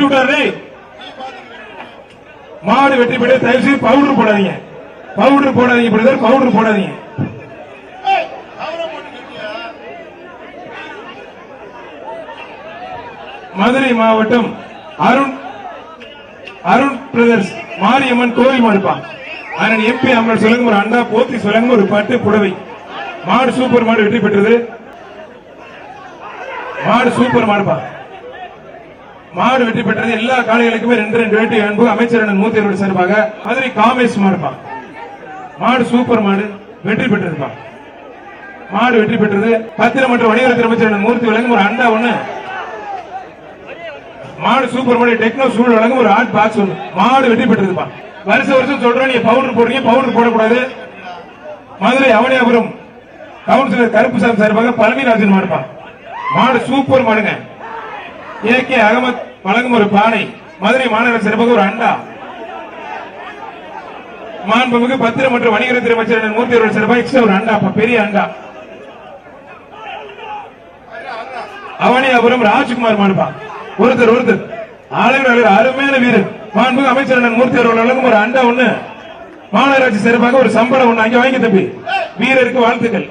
தட்டி விட்டாரு. மாடு வெற்றி பெற்று தயவு செய்து பவுடர் போடாதீங்க, பவுடர் போடாதீங்க பிரதர், பவுடர் போடாதீங்க. மதுரை மாவட்டம் அருண் பிரதர்ஸ் மாரியம்மன் கோவில் மாடுப்பான். அண்ணன் எம்பி அம்மன் சொல்லுங்க, ஒரு அண்டா போத்தி சொல்லுங்க, ஒரு பட்டு புடவை. மாடு சூப்பர் மாடு வெற்றி பெற்றது. மாடு சூப்பர் மாடுப்பா, மாடு வெற்றி பெற்றது. எல்லா காளைகளுக்குமே 2 வேட்டி அன்பு. அமைச்சர் அண்ணன் மூர்த்தி சார்பாக மதுரை காமேஷ் மாடுப்பா. மாடு சூப்பர் மாடு வெற்றி பெற்றதுப்பா, மாடு வெற்றி பெற்றது. பத்திரம் மற்றும் வணிகத்துறை அமைச்சர் அண்ணன் மூர்த்தி வழங்கும் ஒரு அண்டா ஒண்ணு. மாடு சூப்பர் மாடு டெக்னோ சூழல் வழங்கும் ஒரு ஹாட் பாக்ஸ் ஒண்ணு. மாடு வெற்றி பெற்றதுப்பா. வருஷம் சொல்றோம், நீங்க பவுடர் போடுறீங்க, பவுடர் போடக்கூடாது. மதுரை அவனியாபுரம் கவுன்சிலர் கருப்புசாமி சார்பாக பழனிராஜன் மாடுப்பா. மாடு சூப்பர் மாடுங்க. ஏகே அகமது வழங்கும் ஒரு பானை. மதுரை மாநகர சிறப்பாக ஒரு அண்டா. மாண்புமிகு பத்திரம் மற்றும் வணிகத்துறை அமைச்சர் மூர்த்தி அவர்கள் சிறப்பாக எக்ஸ்ட்ரா ஒரு அண்டா, பெரிய அண்டா. அவனியாபுரம் ராஜ்குமார் மாடுப்பா. ஒருத்தர் ஆளுநர் அருமையான வீரர். மாண்புமிகு அமைச்சர் மூர்த்தி அவர்கள் வழங்கும் ஒரு அண்டா ஒண்ணு. மாநகராட்சி சிறப்பாக ஒரு சம்பளம் ஒண்ணு. அங்கே வாங்கி தம்பி, வீரருக்கு வாழ்த்துக்கள்.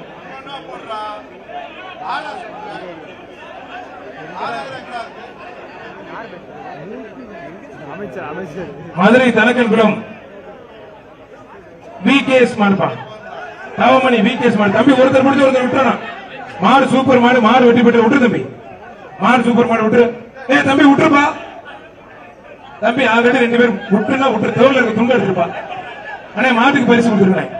மதுரை தனக்கன்குளம் விகேஎஸ் மாடுப்பா. தவமணி விகேஎஸ் மாடு. தம்பி ஒருத்தர் முடிச்சு ஒருத்தர் விட்டுறானா. மாடு சூப்பர் மாடு, மாடு வெட்டி பெற்று விட்டு தம்பி. மாடு சூப்பர் மாடு விட்டு. தம்பி விட்டுருப்பா தம்பி. ஆல்ரெடி 2 பேர் விட்டுனா விட்டு தோல்ல துண்டு எடுத்துப்பா. ஆனா மாட்டுக்கு பரிசு கொடுத்துருக்கேன்.